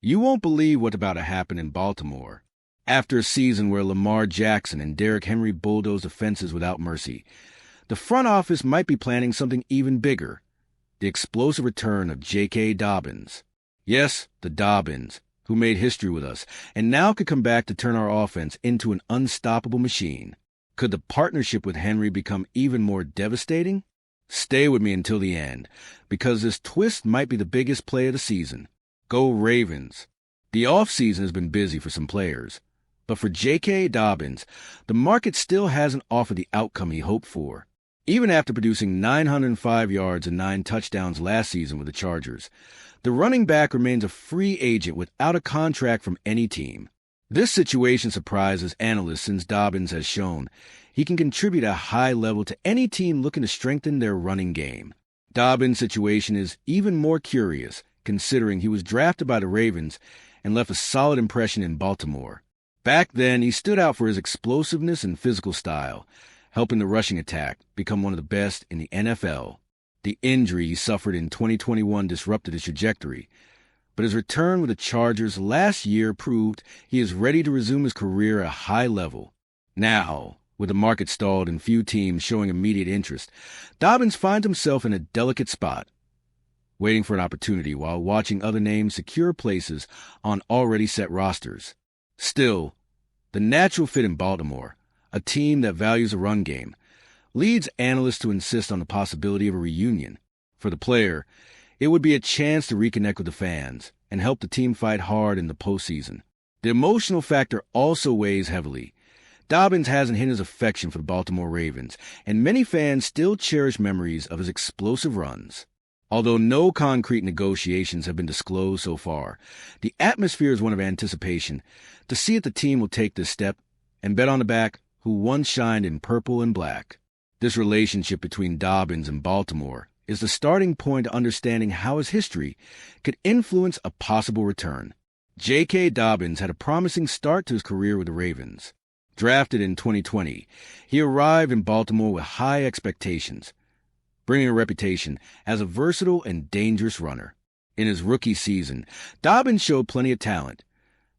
You won't believe what's about to happen in Baltimore. After a season where Lamar Jackson and Derrick Henry bulldozed offenses without mercy, the front office might be planning something even bigger: the explosive return of J.K. Dobbins. Yes, the Dobbins, who made history with us, and now could come back to turn our offense into an unstoppable machine. Could the partnership with Henry become even more devastating? Stay with me until the end, because this twist might be the biggest play of the season. Go Ravens. The offseason has been busy for some players, but for J.K. Dobbins, the market still hasn't offered the outcome he hoped for. Even after producing 905 yards and 9 touchdowns last season with the Chargers, the running back remains a free agent without a contract from any team. This situation surprises analysts since Dobbins has shown he can contribute at a high level to any team looking to strengthen their running game. Dobbins' situation is even more curious, considering he was drafted by the Ravens and left a solid impression in Baltimore. Back then, he stood out for his explosiveness and physical style, helping the rushing attack become one of the best in the NFL. The injury he suffered in 2021 disrupted his trajectory, but his return with the Chargers last year proved he is ready to resume his career at a high level. Now, with the market stalled and few teams showing immediate interest, Dobbins finds himself in a delicate spot, waiting for an opportunity while watching other names secure places on already set rosters. Still, the natural fit in Baltimore, a team that values a run game, leads analysts to insist on the possibility of a reunion. For the player, it would be a chance to reconnect with the fans and help the team fight hard in the postseason. The emotional factor also weighs heavily. Dobbins hasn't hidden his affection for the Baltimore Ravens, and many fans still cherish memories of his explosive runs. Although no concrete negotiations have been disclosed so far, the atmosphere is one of anticipation to see if the team will take this step and bet on the back who once shined in purple and black. This relationship between Dobbins and Baltimore is the starting point to understanding how his history could influence a possible return. J.K. Dobbins had a promising start to his career with the Ravens. Drafted in 2020, he arrived in Baltimore with high expectations, bringing a reputation as a versatile and dangerous runner. In his rookie season, Dobbins showed plenty of talent,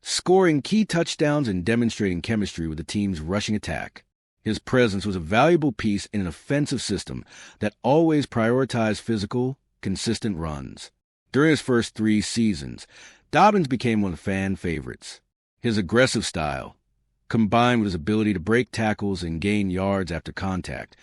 scoring key touchdowns and demonstrating chemistry with the team's rushing attack. His presence was a valuable piece in an offensive system that always prioritized physical, consistent runs. During his first 3 seasons, Dobbins became one of the fan favorites. His aggressive style, combined with his ability to break tackles and gain yards after contact,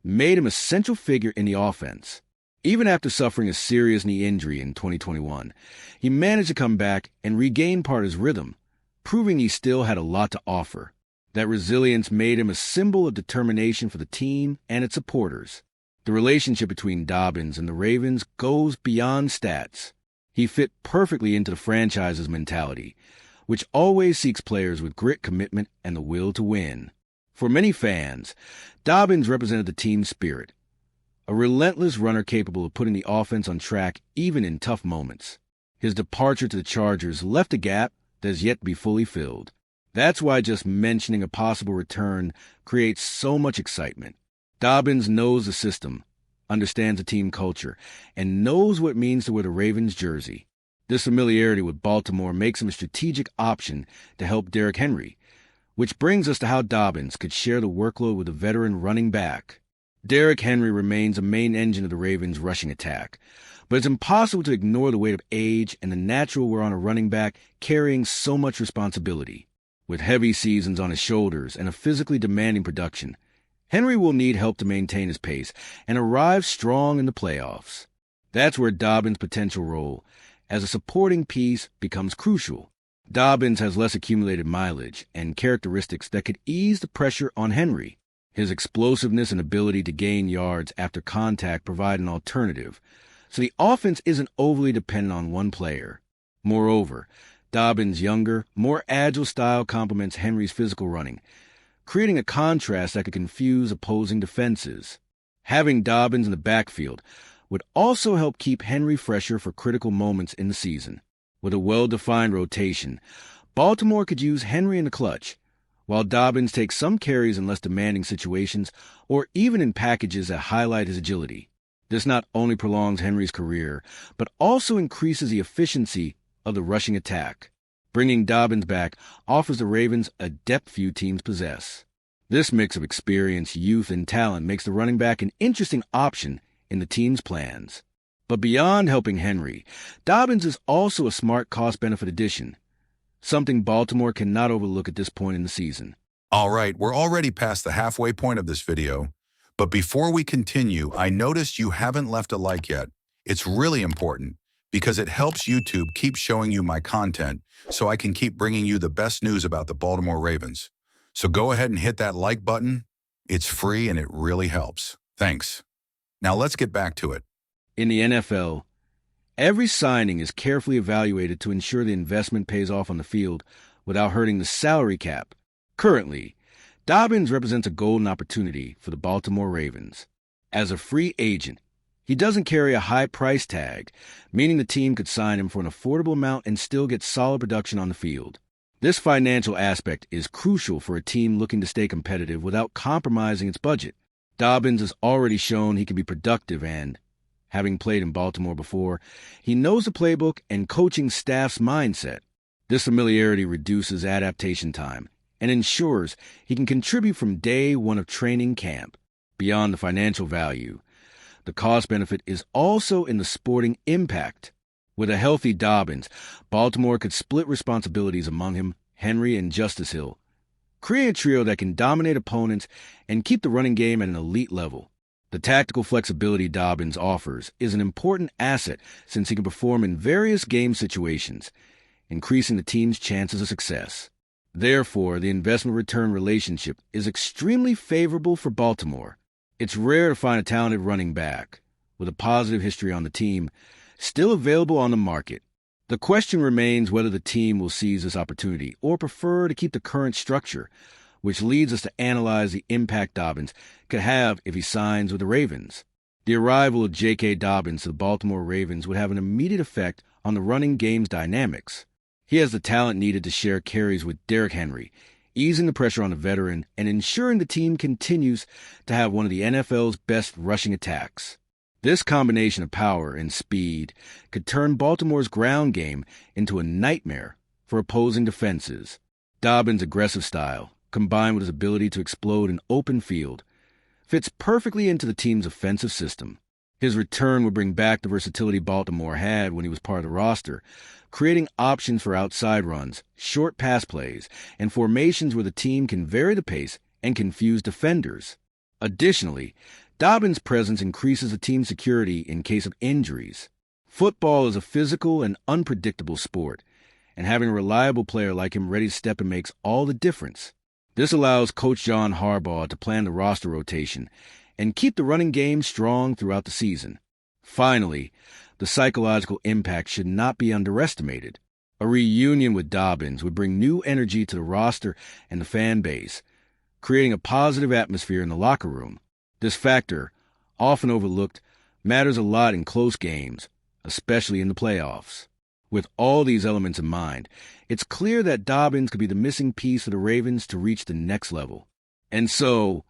made him a central figure in the offense. Even after suffering a serious knee injury in 2021, he managed to come back and regain part of his rhythm, proving he still had a lot to offer. That resilience made him a symbol of determination for the team and its supporters. The relationship between Dobbins and the Ravens goes beyond stats. He fit perfectly into the franchise's mentality, which always seeks players with grit, commitment, and the will to win. For many fans, Dobbins represented the team's spirit, a relentless runner capable of putting the offense on track even in tough moments. His departure to the Chargers left a gap that is yet to be fully filled. That's why just mentioning a possible return creates so much excitement. Dobbins knows the system, understands the team culture, and knows what it means to wear the Ravens jersey. This familiarity with Baltimore makes him a strategic option to help Derrick Henry, which brings us to how Dobbins could share the workload with a veteran running back. Derrick Henry remains a main engine of the Ravens' rushing attack, but it's impossible to ignore the weight of age and the natural wear on a running back carrying so much responsibility. With heavy seasons on his shoulders and a physically demanding production, Henry will need help to maintain his pace and arrive strong in the playoffs. That's where Dobbins' potential role as a supporting piece becomes crucial. Dobbins has less accumulated mileage and characteristics that could ease the pressure on Henry. His explosiveness and ability to gain yards after contact provide an alternative, so the offense isn't overly dependent on one player. Moreover, Dobbins' younger, more agile style complements Henry's physical running, creating a contrast that could confuse opposing defenses. Having Dobbins in the backfield would also help keep Henry fresher for critical moments in the season. With a well-defined rotation, Baltimore could use Henry in the clutch, while Dobbins takes some carries in less demanding situations or even in packages that highlight his agility. This not only prolongs Henry's career, but also increases the efficiency of the rushing attack. Bringing Dobbins back offers the Ravens a depth few teams possess. This mix of experience, youth, and talent makes the running back an interesting option in the team's plans. But beyond helping Henry, Dobbins is also a smart cost-benefit addition, something Baltimore cannot overlook at this point in the season. All right, we're already past the halfway point of this video, but before we continue, I noticed you haven't left a like yet. It's really important because it helps YouTube keep showing you my content so I can keep bringing you the best news about the Baltimore Ravens. So go ahead and hit that like button. It's free and it really helps. Thanks. Now let's get back to it. In the NFL, every signing is carefully evaluated to ensure the investment pays off on the field without hurting the salary cap. Currently, Dobbins represents a golden opportunity for the Baltimore Ravens. As a free agent, he doesn't carry a high price tag, meaning the team could sign him for an affordable amount and still get solid production on the field. This financial aspect is crucial for a team looking to stay competitive without compromising its budget. Dobbins has already shown he can be productive and, having played in Baltimore before, he knows the playbook and coaching staff's mindset. This familiarity reduces adaptation time and ensures he can contribute from day one of training camp. Beyond the financial value, the cost-benefit is also in the sporting impact. With a healthy Dobbins, Baltimore could split responsibilities among him, Henry, and Justice Hill, create a trio that can dominate opponents and keep the running game at an elite level. The tactical flexibility Dobbins offers is an important asset since he can perform in various game situations, increasing the team's chances of success. Therefore, the investment-return relationship is extremely favorable for Baltimore. It's rare to find a talented running back, with a positive history on the team, still available on the market. The question remains whether the team will seize this opportunity or prefer to keep the current structure, which leads us to analyze the impact Dobbins could have if he signs with the Ravens. The arrival of J.K. Dobbins to the Baltimore Ravens would have an immediate effect on the running game's dynamics. He has the talent needed to share carries with Derrick Henry, easing the pressure on the veteran and ensuring the team continues to have one of the NFL's best rushing attacks. This combination of power and speed could turn Baltimore's ground game into a nightmare for opposing defenses. Dobbins' aggressive style, combined with his ability to explode in open field, fits perfectly into the team's offensive system. His return would bring back the versatility Baltimore had when he was part of the roster, creating options for outside runs, short pass plays, and formations where the team can vary the pace and confuse defenders. Additionally, Dobbins' presence increases the team's security in case of injuries. Football is a physical and unpredictable sport, and having a reliable player like him ready to step in makes all the difference. This allows Coach John Harbaugh to plan the roster rotation and keep the running game strong throughout the season. Finally, the psychological impact should not be underestimated. A reunion with Dobbins would bring new energy to the roster and the fan base, creating a positive atmosphere in the locker room. This factor, often overlooked, matters a lot in close games, especially in the playoffs. With all these elements in mind, it's clear that Dobbins could be the missing piece for the Ravens to reach the next level. And so,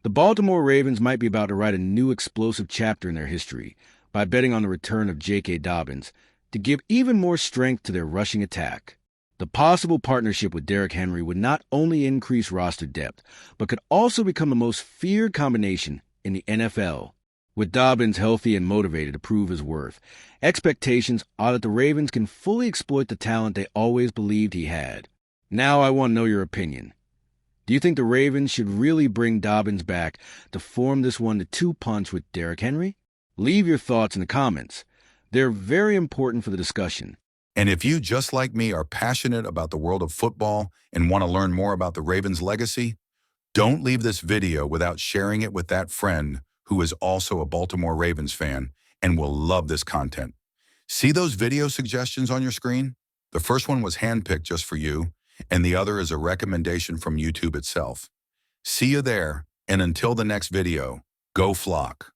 the Baltimore Ravens might be about to write a new explosive chapter in their history by betting on the return of J.K. Dobbins to give even more strength to their rushing attack. The possible partnership with Derrick Henry would not only increase roster depth, but could also become the most feared combination in the NFL. With Dobbins healthy and motivated to prove his worth, expectations are that the Ravens can fully exploit the talent they always believed he had. Now I want to know your opinion. Do you think the Ravens should really bring Dobbins back to form this 1-2 punch with Derrick Henry? Leave your thoughts in the comments. They're very important for the discussion. And if you, just like me, are passionate about the world of football and want to learn more about the Ravens' legacy, don't leave this video without sharing it with that friend who is also a Baltimore Ravens fan and will love this content. See those video suggestions on your screen? The first one was handpicked just for you, and the other is a recommendation from YouTube itself. See you there, and until the next video, go Flock.